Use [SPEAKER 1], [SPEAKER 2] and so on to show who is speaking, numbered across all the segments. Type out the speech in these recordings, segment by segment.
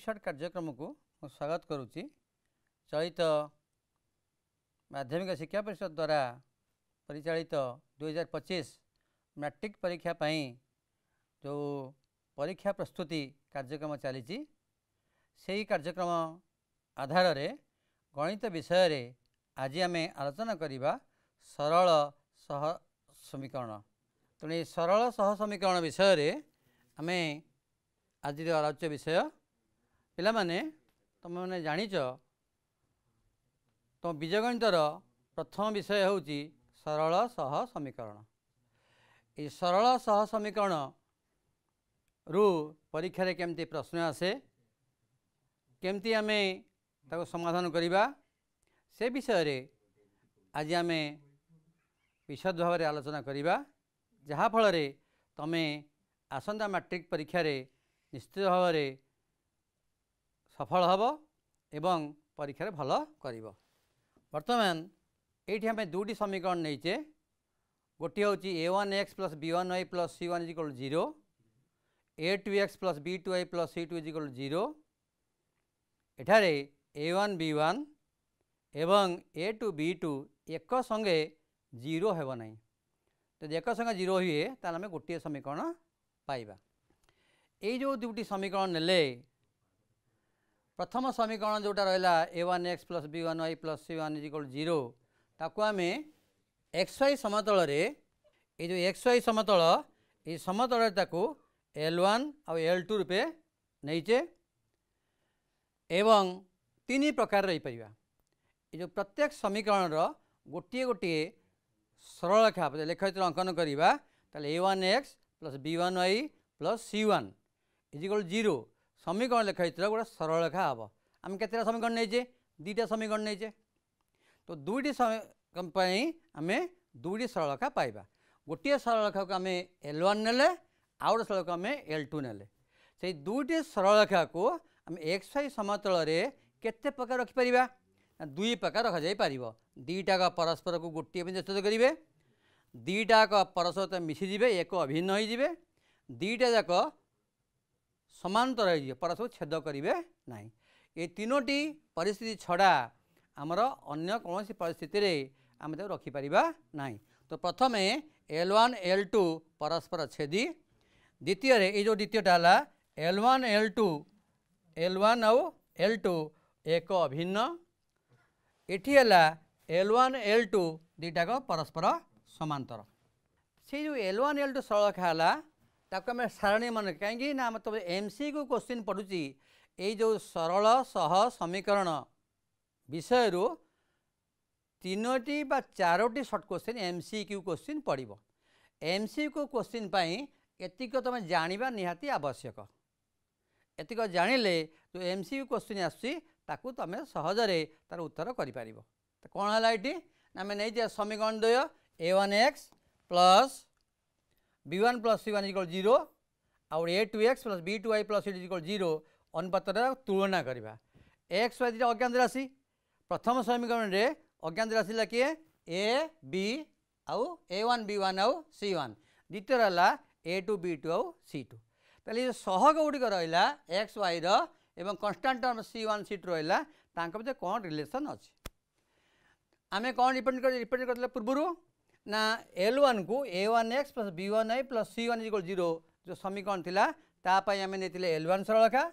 [SPEAKER 1] Episode कार्यक्रम को स्वागत करुच्ची। चलित माध्यमिक शिक्षा परिषद द्वारा परिचालित 2025 मैट्रिक परीक्षा जो परीक्षा प्रस्तुति कार्यक्रम चली से कार्यक्रम आधार रे गणित विषय रे आज आम आलोचना करवा सरल सह समीकरण। तेणु सरल सह समीकरण विषय रे आम आज आलोच्य विषय पिला माने तुम मैंने जानिच तुम बीजगणितर प्रथम विषय हूँ सरल सह समीकरण। ये सरल सह समीकरण रु परीक्षा रे केमती प्रश्न आसे केमती आम ताको समाधान करवा से विषय रे आज आम विशद भाव में आलोचना करवा जहाँफल तमें आसंता मैट्रिक परीक्षा रे निश्चित भाव में सफल हब एवं परीक्षा रे भल करिवो। वर्तमान ये आम दुटी समीकरण नहींचे गोटे हूँ a1x plus b1y plus c1 equal 0 a2x plus b2y plus c2 equal 0 एठारे a1 b1 एवं a2 b2 एक संगे 0 हेब नहीं। तो एक संगे 0 हुए ताल आम गोटे समीकरण पाइबा। ये जो दुटी समीकरण नेले प्रथम समीकरण जोटा रहा a1x plus b1y plus c1 equal 0 ताको आम xy समतल रे ये जो xy समतल ये समतल ताको L1 और L2 रूपे नहींचे एवं तीन प्रकार रही पारिबा। ये जो प्रत्येक समीकरण गोटे गोटे सरल रेखा लेखचित्र अंकन करवा ताले a1x plus b1y plus c1 equal 0 समीकरण लेखचित्र गोटे सरल रेखा हम। आम केतटा समीकरण नहींचे दुईटा समीकरण नहींचे तो दुईटी आम दुईटी सरल रेखा पाइबा। गोटे सरल रेखा को आम L1 नेले आउ गोटे सरल रेखा आम L2 नेले से दुईटी सरल रेखा को आम xy समतल रे केते प्रकार रखिपर दुई प्रकार रखा जाई पारिबो। दुईटा परस्पर को गोटे बिंदु छेद करेंगे दुईटा परस्पर मिशीजे एक अभिन्न होइजिबे दुईटा जाक समांतर हो परस्पर छेद करेंगे ना। ये तीनोटी परिस्थिति छड़ा आमर अन्य कौन सी परिस्थिति रे आम रखिपर ना। तो प्रथम L1 L2 परस्पर छेदी द्वितीय ये जो द्वितीयटा है L1 और L2 एक अभिन्न एठी L1 L2 दुईटा परस्पर समांतर से जो L1 L2 सरल रेखा ताको आम सारणी मन कहीं ना मतलब MCQ क्वेश्चन पढ़ुची ये जो सरल सह समीकरण विषय रू तीनोटी बा Charoti short question MCQ question पड़ो। MCQ क्वेश्चन एतिक तुम जाना निहाती आवश्यक। एतिक जानिले जो MCQ क्वेश्चन आसू तुम सहजरे तार उत्तर कर कौन है ये आम नहीं समीकरण द्वय a1x plus b1 plus c1 equal 0 और a2x plus b2y plus c2 equal 0 अनुपात तुलना करवा। x y अज्ञात राशि प्रथम समीकरण रे अज्ञात राशि किए a b आउ a1 b1 आउ c1 द्वितीय रहा a2 b2 आउ c2। ताले सहग गुड़िक रहा एक्स वाई एवं कन्स्टांट टर्म c1 c2 रहा भर कौन रिलेसन अच्छी आम कौन रिप्रेजेंट करते पूर्व ना L1 को a1x plus b1y plus c1 equal 0 जो समीकरण थिला तापाई आम नहीं L1 सरल रेखा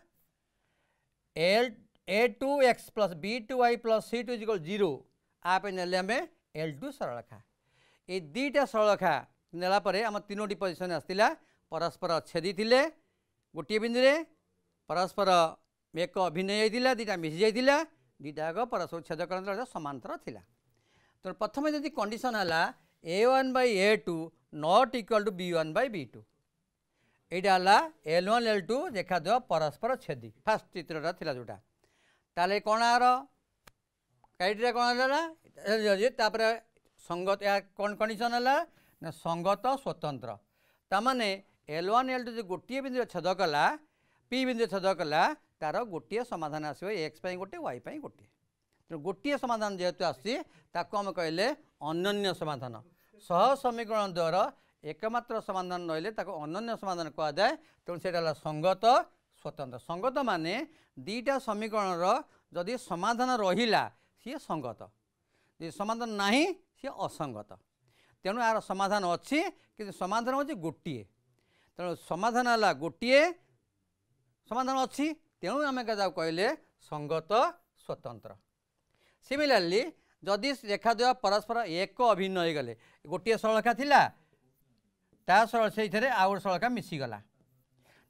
[SPEAKER 1] a2x plus b2y plus c2 equal 0 आप नेले आम L2 सरल रेखा। ये दुईटा सरल रेखा नेलापर आम तीनोटी पोजिशन आसला परस्पर छेदी थिले गोटे बिंदु रे परस्पर एक अभिन्न होता दुईटा मिसी जाइला दुईटा परस्पर छेदकरण समांतर थिला। तो प्रथम जदि कंडीशन है a1 by a2 not equal to b1 by b2 यहाँ L1 L2 देखा दो परस्पर छेदी फास्ट चित्रटा थिला जोटा ताले कौन आर क्राइटेरिया कौन है संगत या कौन कंडीशन है ना संगत स्वतंत्र तामाने L1 L2 जो गोटे बिंदु छेद कला p बिंदु छेद कला तार गोटे समाधान आसो x गोटे y गोटे। तो गोटे समाधान जेहेतु आम कहले अनन्य समाधान सह समीकरण द्वारा एकमात्र समाधान रही अनन्य समाधान कहुए। तेणु से संगत स्वतंत्र संगत माने दीटा समीकरण जदि समाधान रहिला सी संगत जे समाधान नाही सी असंगत तेणु यार समाधान अच्छी कि समाधान होची गोटिए तेणु समाधान है गोटिए समाधान अच्छी तेणु आम क्या कहले संगत स्वतंत्र सिमिलारली जदि रेखा द्वय परस्पर एक अभिन्न हो गले गोटे सरलरेखा थिला ता से आउ गोटे सरलरेखा मिसीगला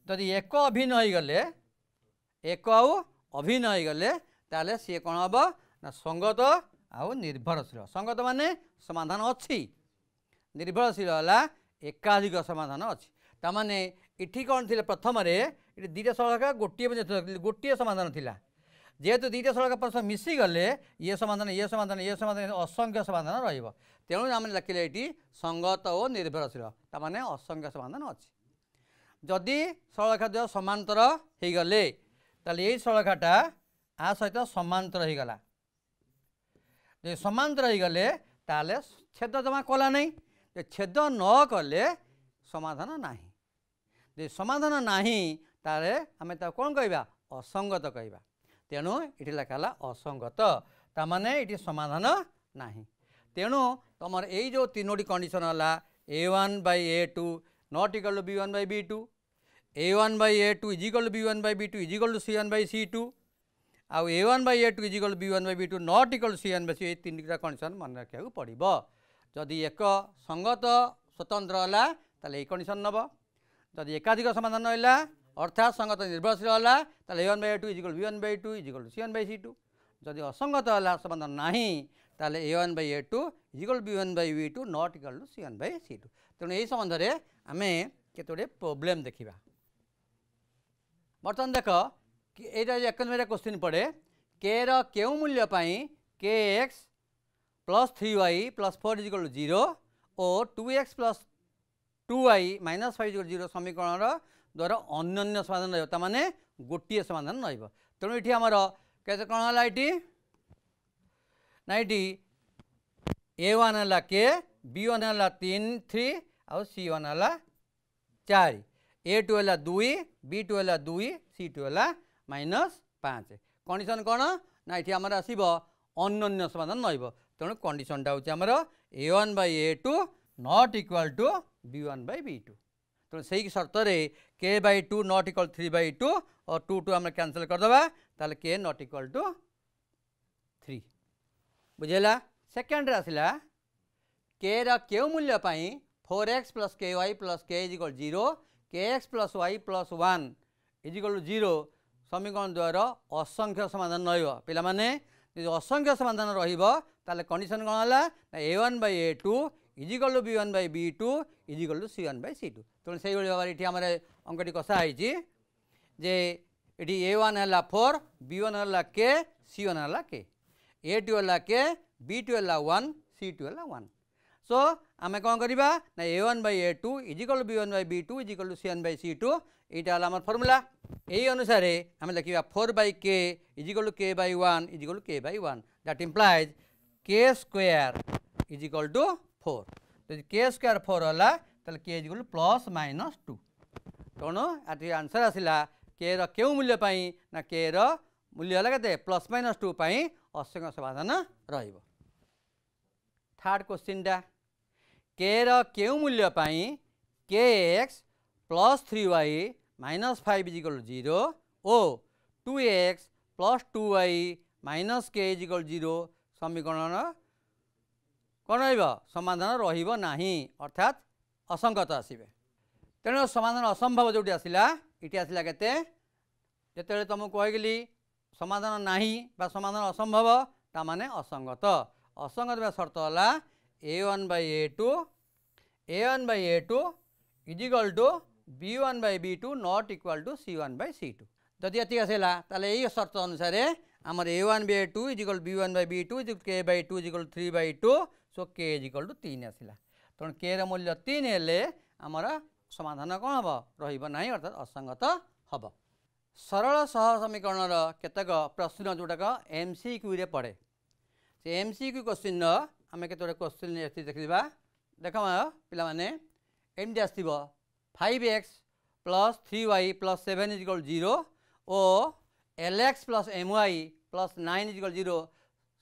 [SPEAKER 1] जदि एक अभिन्न हो गले एक आउ अभिन्न हो गले ताले सी कौन हम ना संगत आउ निर्भरशील संगत माने समाधान अच्छी निर्भरशील है एकाधिक समाधान अच्छी तामाने इठी कौन थी प्रथम ये दुईटा सरलरेखा गोटे समाधान थिला जेहेतु दुईटा सरलरेखा परस्पर मिसीगले ये समाधान ये समाधान ये समाधान असंख्य समाधान रहिबो तेणु आम लिखिले ये संगत और निर्भरशील तामाने असंख्य समाधान अच्छी जदि सरलरेखा द्वय समांतर हो गले ताले ये सरलरेखाटा आ सहित समांतर हो गला जो समांतर हो गले ताले छेद जमा कला नहीं छेद न कले समाधान नाही जे समाधान नाही ताले आमे ता कोन कहबा असंगत कहबा तेणु ये लिखाला असंगत तामाने ये समाधान नाही तेणु तुम यही जो तीनोटी कंडीशन है a1/a2 not equal to b1/b2 a1/a2 is equal to b1/b2 is equal to c1/c2 आउ a1/a2 is equal to b1/b2 not equal to c1/c ये तीनटा कंडीशन मन रखा पड़ो जदि एक संगत स्वतंत्र है ताले कंडीशन नब जदि एकाधिक समाधान है अर्थात संगत निर्भरशील है ताले a1/a2 is equal to b1/b2 is equal to c1/c2 जदि असंगत है समाधान नहीं ताले a1/a2 is equal to b1/b2 not equal to c1/c2 तेणु यही संबंध में आम केतोटे प्रोब्लेम देखा बर्तमान देख यहाँ एक नंबर क्वेश्चन पड़े के क्यों मूल्य के x plus 3y plus 4 is equal to 0 और 2x plus 2y minus 5 is 0 समीकरण द्वारा अन्य समाधान रही गोटे समाधान तेणु ये आमर कैसे कौन है ये ना ये a1 है के b1 है 3 आउ c1 है 4 a2 है 2 b2 है 2 c2 है -5 कंडीशन कौन ना ये आमर आसब अन्य समाधान रही तेणु कंडीशनटा हूँ आमर a1/a2 not equal to b1/b2 तेणु से शर्त k/2 नॉट इक्वल 3/2 और 2 आम कैंसल करदे ताले k नॉट इक्वल टू 3 बुझेगा सेकेंड आसला के क्यों मूल्य 4x plus ky plus k is equal 0 kx plus y प्लस 1 इज इक्वल टू 0 समीकरण द्वारा असंख्य समाधान रहा पे असंख्य समाधान रहा कंडीशन कौन है a1/a2 is equal to b1/b2 is equal to c1/c2 तेणु से भाव ये आम अंकटी कषाई जे ये a1 है 4 b1 है k c1 है k a2 है k b2 है 1 c2 है 1 सो आम कौन करवा ना a1/a2 is equal to b1/b2 is equal to c1/c2 यहाँ है फर्मूला यही अनुसार आम लिखा 4/k is equal to k/1 is equal to k/1 that implies k square is equal to 4 तो k स्क्वायर 4 है तो k इज इक्वल टू +-2 तेणु ये आंसर आसला के क्यों मूल्य ना के मूल्य है के +-2 असंख्य समाधान रहिबो थर्ड क्वेश्चन टा के क्यों मूल्य के x plus 3y minus 5 is equal 0 और 2x plus 2y minus k is equal 0 समीकरण कौन समाधान रहा अर्थात असंगत आसवे तेणु समाधान असंभव जो आसला ये आसला के जिते तुमको कहगली समाधान नाही बा समाधान असंभव तामाने असंगत असंगत शर्त है a1/a2 is equal to b1/b2 not equal to c1/c2 जदि ये आसला यही शर्त अनुसार आमर a1/a2 is equal b1/b2 is k/2 is equal 3/2 so k is equal to 3 आसला तेणु k मूल्य 3 हेले आमर समाधान कौन हम रहा अर्थात असंगत हम सरल सह समीकरण केतक प्रश्न जोटाक MCQ रे पड़े से MCQ क्वेश्चन आम के क्वेश्चन देखा देख पाने एमती आसो 5x plus 3y plus 7 is equal 0 और lx plus my plus 9 is equal 0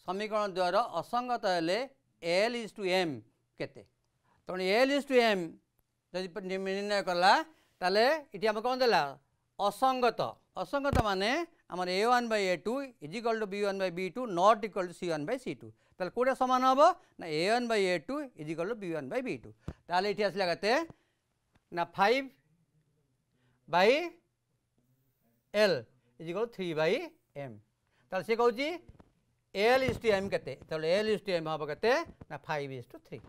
[SPEAKER 1] समीकरण द्वारा असंगत हेले l इज टू m केते तो l इज टू m जदि निर्णय कला ताले इटी हम कौन देला असंगत असंगत माने आमर a1 by a2 is equal to b1 by b2 not equal to c1 by c2 ताले कोडे समान हबो ना a1 by a2 is equal to b1 by b2 ताले इटी आसला गते ना 5 by l is equal 3 by m ताले से कहउची l is to m केते ताले l is to m हबो केते ना 5 is to 3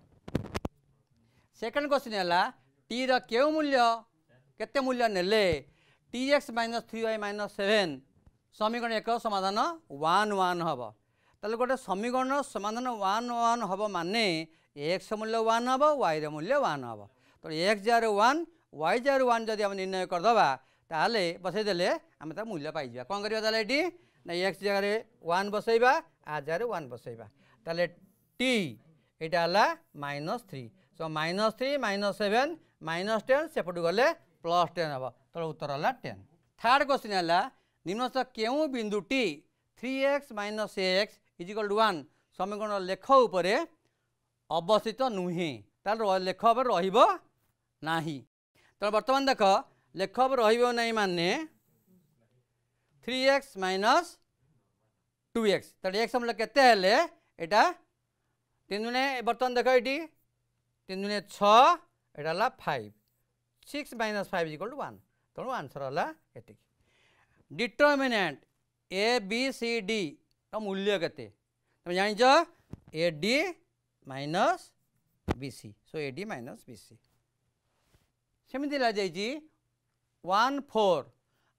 [SPEAKER 1] सेकंड क्वेश्चन हला t रा केउ मूल्य केते मूल्य नेले tx minus 3y minus 7 समीकरण एक समाधान 1 1 हबो ताले गोटे समीकरण समाधान 1 1 हबो माने x मूल्य 1 हबो y रा मूल्य 1 हबो तो x जार 1 y जार 1 जदि हम निर्णय कर दबा ताले बसै देले हम त मूल्य पाइ जा कोन करियो ताले एटी ना x जगह 1 बसैबा आ जार 1 बसैबा ताले t एटा हला -3 सो -3 -7 -10 सेपटु गले +10 हबो तो उत्तर हला 10 थर्ड क्वेश्चन हला निम्नस्थ केउ बिंदु t 3x - ax = 1 समीकरण लेख उपरे अवस्थित नुहे तार लेख पर रहिबो नाही तो वर्तमान देख लेख पर रहिबो नाही माने 3x - 2x तो x मूल्य केते हेले एटा 3 दुने वर्तमान देख एटी 3 दुने 6 एटा हला 5 6 - 5 = 1 तो आंसर हला एति determinant A B C D तो मूल्य केते तुम जानि छ A D minus B C so A D minus B C सेमिति ला जाई छी 1 4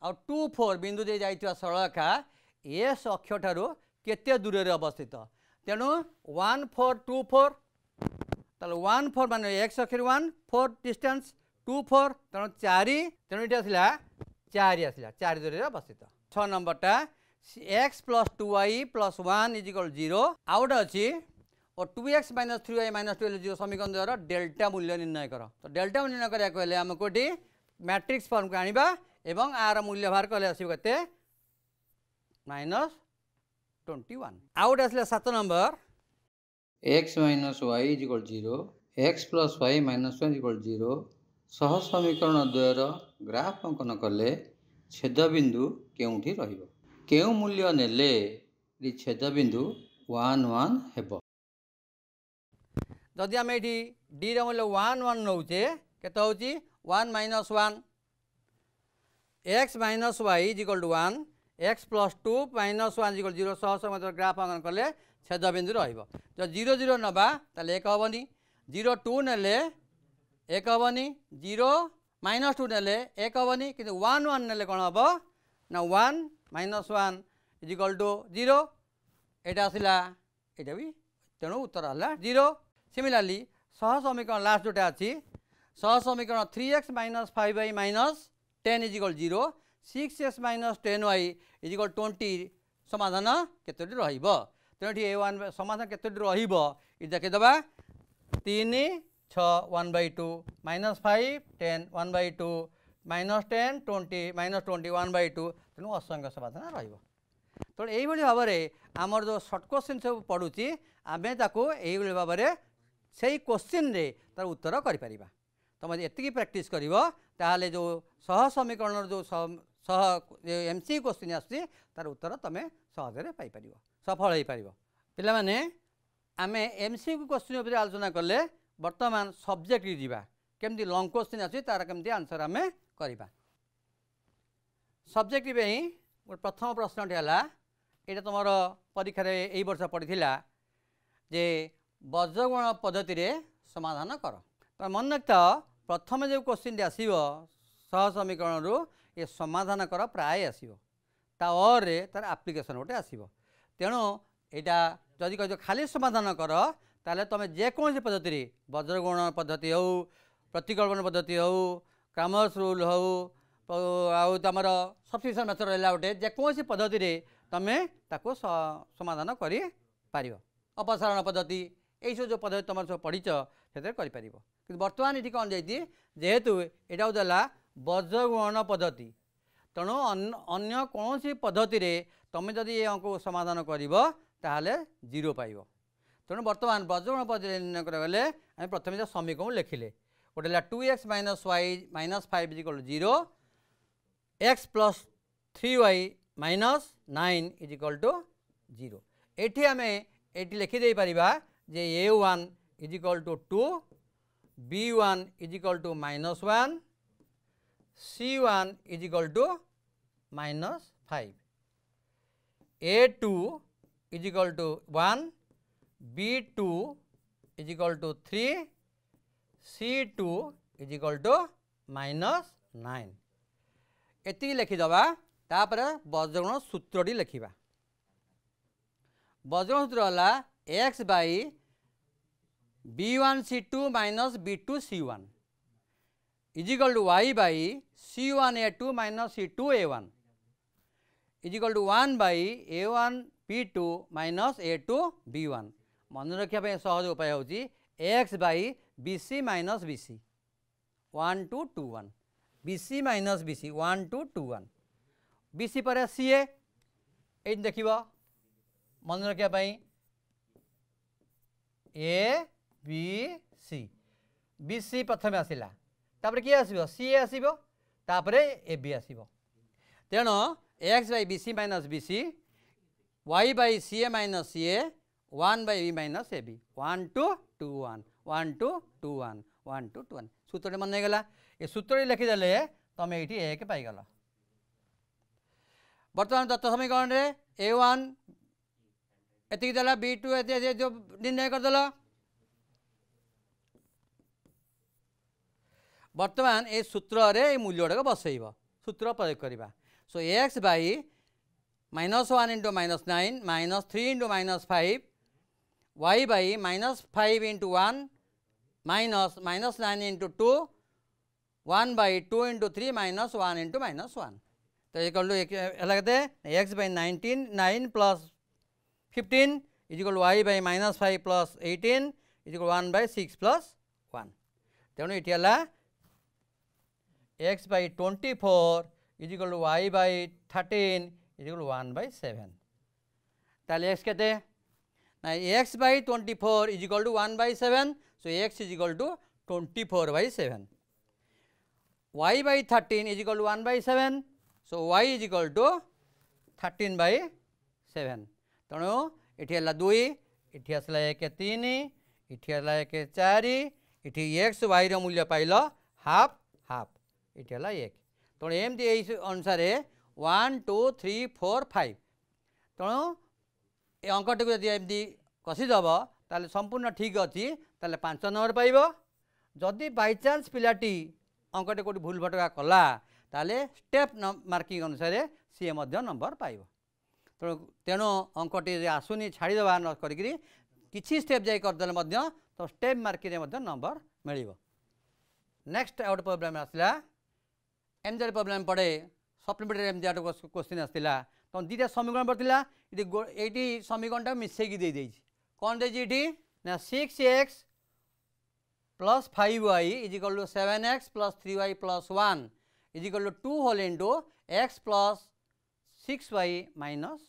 [SPEAKER 1] और 2 4 बिंदु दे जाइतवा सरलरेखा एस अक्ष ठारू केते दूर रे अवस्थित तेनु 1 4 2 4 ताले 1 4 माने x अक्ष 1 4 डिस्टेंस 2 4 तेनु 4 तेनु इटा आसिला 4 दूर रे अवस्थित 6 नंबर टा x + 2y + 1 = 0 आउट अछि और 2x - 3y - 12 0 समीकरण द्वारा डेल्टा मूल्य निर्णय कर तो डेल्टा मूल्य निर्णय करिया कहले हम कोठी मैट्रिक्स फॉर्म को आनिबा एवं आर मूल्य बाहर कले आसी केते -21 आउट आसले 7 number
[SPEAKER 2] x - y = 0 x + y - 1 = 0 सह समीकरण द्वारा ग्राफ अंकन कले छेद बिंदु केउठी रहिबो केउ मूल्य नेले छेद बिंदु 1 1 हेबो
[SPEAKER 1] जदि हम एठी डी रे मूल्य 1 1 नउचे केते होची 1 - 1 x - y = 1 x + 2 - 1 = 0 सह समीकरण ग्राफ अंकन कले छेद बिंदु रहिबो जो 0 0 नबा ताले 1 हबनी 0 2 नेले 1 हबनी 0 -2 नेले 1 हबनी किंतु 1 1 नेले कोन हबो ना 1 - 1 = 0 एटा आसिला एटा भी तेणु उत्तर हला 0 सिमिलरली सह समीकरण लास्ट जोटा अछि सह समीकरण 3x - 5y - 10 = 0 6x - 10y = 20 समाधान केतोटी रहिबो तेणु a1 समाधान केतोटी रहिबो इ देखि दबा 3 6 1/2 -5 10 1/2 -10 20 -20 1/2 तेणु असंख्य समाधान रहिबो तो यही भाव में आमर जो सर्ट क्वेश्चन सब पढ़ुची आमे ताको यही भाव में से क्वेश्चन रे तार उत्तर कर पारिबा तुम एतिकी प्रैक्टिस करिवो ताले जो सह समीकरण जो सह एमसी क्वेश्चन आसी तार उत्तर तुम सहजरे पाई परिबो सफल होई परिबो पिला माने आमे एमसी क्वेश्चन ऊपर आलोचना करले वर्तमान सब्जेक्ट जीवा केमती लॉन्ग क्वेश्चन आसी तार केमती आंसर आमे करिबा सब्जेक्ट पे ही प्रथम प्रश्न है ये तुम परीक्षा यही वर्ष पढ़ी जे वज्रगुण पद्धति रे समाधान कर तो मन रखता प्रथम जो क्वेश्चन आसो सह समीकरण रु ये समाधान कर प्राय आसो तार तार आप्लिकेसन गोटे आसो तेणु यहाँ जदि कह खाली समाधान कर ताले तुम जेकोसी पद्धति वज्रगुण पद्धति हो प्रतिकल्पन पद्धति हो क्रामर्स रूल हो आमर सब्स्टिट्यूशन मेथड रहा गोटे जेकोसी पद्धति तुम ताको समाधान कर अपसारण पद्धति यही सब जो पद्धति तुम सब पढ़ीच से बर्तमान ये कौन जाती जेहेतु यहाँ होता बज्र गुणन पद्धति तेणु अन्य कौन सी पद्धति रे तुम जदि ये अंक समाधान कर जीरो पाइब तेणु बर्तमान बज्रगुणन पद्धति निर्णय करागले आम प्रथम समीकरण लिखिले गोटे 2x - y - 5 = 0 x + 3y - 9 = 0 एठी आम एठी लिखिदे पारिबा जे a1 = 2 b1 = -1 c1 = -5 a2 = 1 b2 = 3 c2 = -9 एति लिखिदबा तापर बज्रगुण सूत्रटी लिखिबा बज्रगुण सूत्र होला x by b1 c2 minus b2 c1 is equal to y by c1 a2 minus c2 a1 is equal to 1 by a1 b2 minus a2 b1 मन रखा सहज उपाय होची x by bc minus bc 1 to 2 1 bc minus bc 1 to 2 1 bc पर ca ये देखिबा मन रखा ए बी सी बी सी प्रथम आसला तापर किए आसो सी आसो तापर ए बी आसो तेणु x by b c minus B c y by c a minus c a 1 by b minus a b 1 to 2 1 1 to 2 1 1 to 2 1 सूत्र मन गला ये सूत्र लिखिदेले तुम ये एक पाईगल बर्तमान दत्त समीकरण रे a1 एति देला b2 एति जो निर्णय करदेल बर्तमान ए सूत्र रे मूल्यटा बसैब सूत्र प्रयोग करवा so x by -1 into -9 -3 into -5 y by -5 into 1 -9 into 2 1 by 2 into 3 -1 into -1 तो equal to x by 9 plus 15 is equal to y by -5 plus 18 is equal to 1 by 6 plus 1 तेणु ये x by 24 is equal to y by 13 is equal to 1 by 7 ताले x कहते ना x by 24 is equal to 1 by 7 so x is equal to 24 by 7 y by 13 is equal to 1 by 7 so y is equal to 13 by 7 तेणु ये 2 ये आसला 1 3 ये आसला 1 4 ये एक्स वाई मूल्य पाइल हाफ हाफ ये 1 तेणु एमती यही अनुसार 1 2 3 4 5 तेणु ये अंकटी को जब कषिदेव ताले संपूर्ण ठीक अच्छी 5 नंबर पाइब जदि बाय चांस पिलाटी अंकटे कोटी भूल भटका कला ताले स्टेप मार्किंग अनुसार सी नंबर पाइब तेणु अंकटी आसुनी छाड़ीदेवा न करी किसी स्टेप जाई करदे तो स्टेप मार्किंग नंबर मिल नेक्स्ट आउट प्रोब्लेम आसला एमजे प्रोब्लेम पड़े सप्लीमेंटरी एमजे क्वेश्चन आसला तो दुटा समीकरण पड़ता ये समीकरण मिसेक दे कौन दे ना 6x plus 5y is equal to 7x plus 3y plus 1 is equal to 2 whole into x plus 6y minus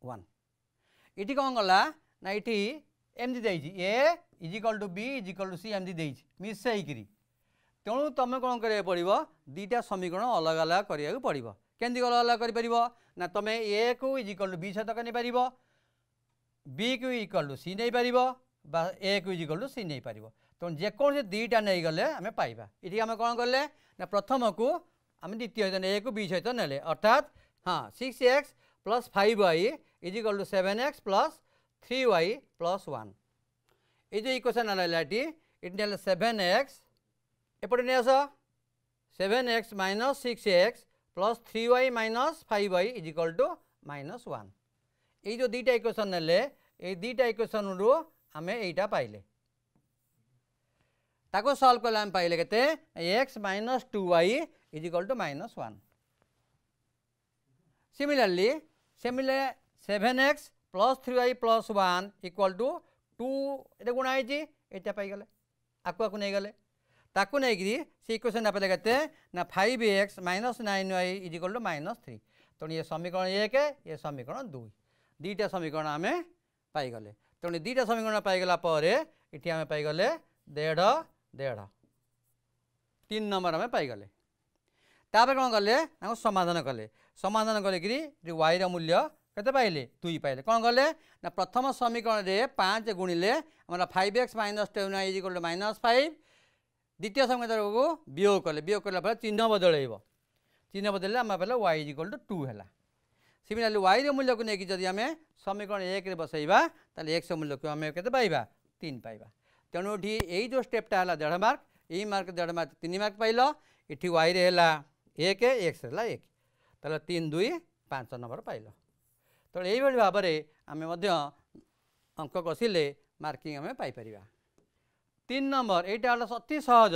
[SPEAKER 1] 1 इटी कौन गला ना इटी एमती देइछि a is equal to b is equal to c एमती देइछि मिसेइकरी तेणु तुम कौन करिया पड़िबो दुटा समीकरण अलग अलग करिया पड़िबो केंदी अलग अलग करि परिबो ना तुम a को is equal to b सहित कनि परिबो b को इक्वल टू सी नहीं पारिबो बा a को इक्वल टू सी नहीं पारिबो तो जेकोसी दुईटा नहीं गले आमे पाइबा इठी आमे कोन करले ना प्रथम को आमे द्वितीय सहित a को b सहित नेले अर्थात हाँ 6x plus 5y is equal to 7x plus 3y plus 1 ये जो इक्वेशन आलाटी इट 7x एपटे नहीं आस 7x minus 6x plus 3y minus 5y is equal to -1 ये जो दुईटा इक्वेशन नेले ये दुईटा इक्वेशन रु आमे एटा पाइले ताको सॉल्व कले आमे पाइले केते x minus 2y is equal to -1 similarly 7x plus 3y plus 1 equal to 2 ये गुणा है एटा पाई गले आकु आकु नहीं गले ताकू नहीं से इक्वेशन आप के ना 5x - 9y इजिकल टू -3 तेणु ये समीकरण 1 ये समीकरण 2 दुईटा समीकरण आम पाईगले तेणु दुईटा समीकरण पाईगला ये आम पाईगले 1.5 1.5 3 नंबर आम पाईगले तापर कौन कले समाधान कले कि वाई मूल्य केते पाइले 2 पाइले कौन कले ना प्रथम समीकरण रे 5 गुणिले हमारा 5x - 10y इजिकल टू -5 द्वितीय समीकरण को वियोग कले चिन्ह बदल आम पाइल y इजिकल टू 2 है सिमिलरली वाई मूल्य को लेकिन जब आम समीकरण 1 रे बसैबा ताले x मूल्य को आम केते पाइबा 3 पाइबा तेणु ये जो स्टेपटा है 1.5 मार्क यही मार्क 1.5 मार्क 3 मार्क पाइल ये वाई रे है 1 x है 1 ताले 3 2 5 नंबर पाइल तो यही भाव में आम अंक कषिले मार्किंग आम पाइपर 3 नंबर यहाँ हल अति सहज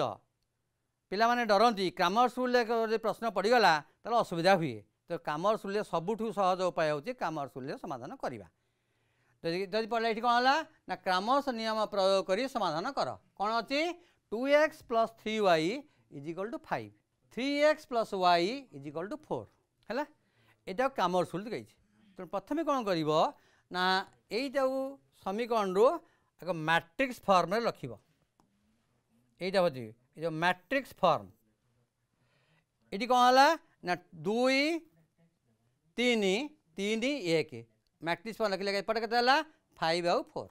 [SPEAKER 1] पिला माने डरती कामर्स रूल प्रश्न पड़गला तो असुविधा हुए तो कामर्स रूल सबुठ सहज उपाय हूँ कामर्स रूल समाधान करवा जब पढ़ा ये कौन है ना कामर्स नियम प्रयोग कर समाधान कर कौन अच्छी 2x + 3y is equal to 5 3x + y is equal to 4 है यहाँ कामर्स रूल कही तो प्रथम कौन कर ना यहीटा समीकरण रू एक मैट्रिक्स फॉर्म रख यहीटा हूँ जो मैट्रिक्स फॉर्म ये कौन है ना 2 3 3 1 मैट्रिक्स फॉर्म लिखले एपटे के 5 और 4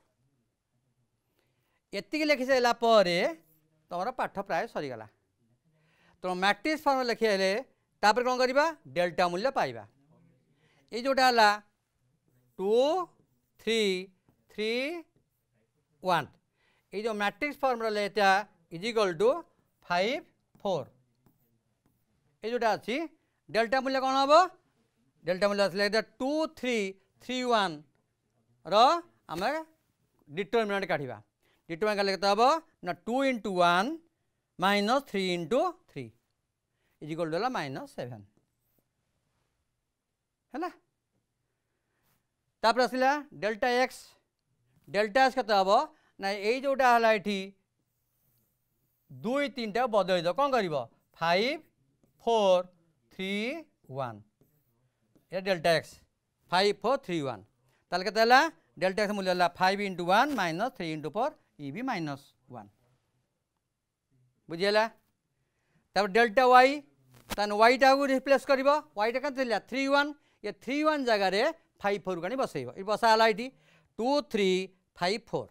[SPEAKER 1] ये लिखि सारापर तुम पाठ प्राय सरीगला तो मैट्रिक्स फॉर्म लिखे तापर कौन करवा डेल्टा मूल्य पाइबा ये जोटा है 2 3 3 1 ये जो मैट्रिक्स फॉर्म लेटा इजिकल टू 5 4 ये जोटा अच्छी डेल्टा मूल्य कौन हम डेल्टा मूल्य आसले 2 3 3 1 आम डिटरमिनेंट काढ़ा डिटरमिनेंट का हम ना 2 × 1 - 3 × 3 इजिकल टू -7 है तापर आसला डेल्टा एक्स के हम ना ये जोटा है ये 2 3 टा बदल कौन कर 5 4 3 1 ये डेल्टा एक्स 5 4 3 1 ताल के डेल्टा एक्स मूल्य 5 × 1 - 3 × 4 ये भी -1 बुझीगला तब डेल्टा वाई तन वाई टा को रिप्लेस कर वाई टा क्या 3 1 ये 3 1 जगह 5 4 को बसैब ये बसाला ये 2 3 5 4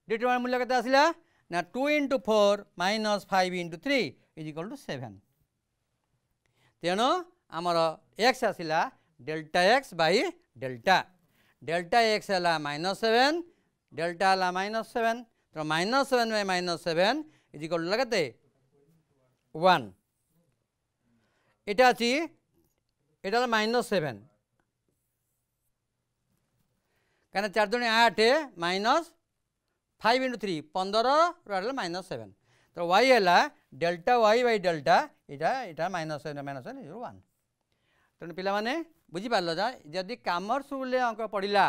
[SPEAKER 1] डिटरमिनेंट मूल्य के आसला ना 2 × 4 - 5 × 3 इजिकल टू 7 तेणु आमर एक्स आसला delta x by delta delta x है -7 डेल्टा है -7 तो -7 बाई -7 इजिकल टू लगते 1 এটা আছে এটা হলো -7 কেন 4 দুগুণে 8 -5 × 3 15 रहा -7 तो y है डेल्टा y बाई डेल्टा यहाँ -7 -1 तेणु पिला माने बुझी पारल जदि कामर्स रूल अंक पढ़ला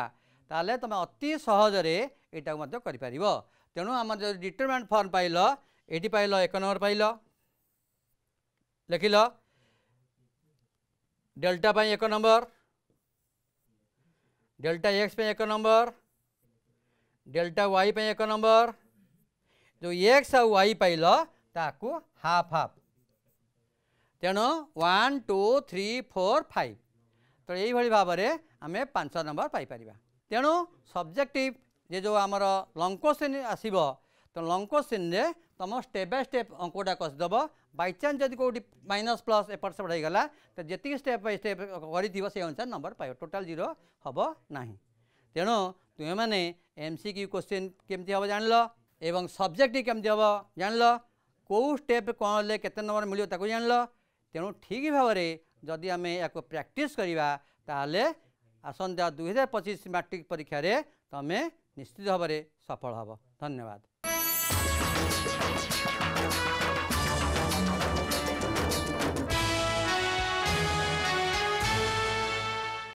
[SPEAKER 1] ताले तुम अति सहजरे यहाँ मध्य कर तेणु आम जो डिटरमिनेंट फॉर्म पाइल ये पाइल 1 नंबर पाइल लिखिल डेल्टा पाई 1 नंबर डेल्टा एक्स पे 1 नंबर डेल्टा वाई पे 1 नंबर जो एक्स और वाई पाइल ताकू हाफ हाफ तेणु 1 2 3 4 5 तो यही भाव में आम 5 नंबर पाइपर तेणु सब्जेक्टिव जे जो आमर लंग क्वेश्चन आसब तो लंग क्वेश्चन रे तुम स्टेप बाय स्टेप अंकटा कसदेव बाई चान्स जब कौटी माइनस प्लस एपट सेपट होगा तो जी स्टेप बाय स्टेप कर से अनुसार नंबर पाइब टोटाल 0 हम ना तेणु तुम्हें मैंने MCQ क्वेश्चन केमती हम जान एवं सब्जेक्टिव केमती हम जान कौ स्टेप कौन ले केते नंबर मिले ताको जान तेणु ठीक भाव में जदि आम या प्रैक्टिस करवा ताले आसंता 2025 मैट्रिक परीक्षा रे तमें निश्चित भाव में सफल हम धन्यवाद।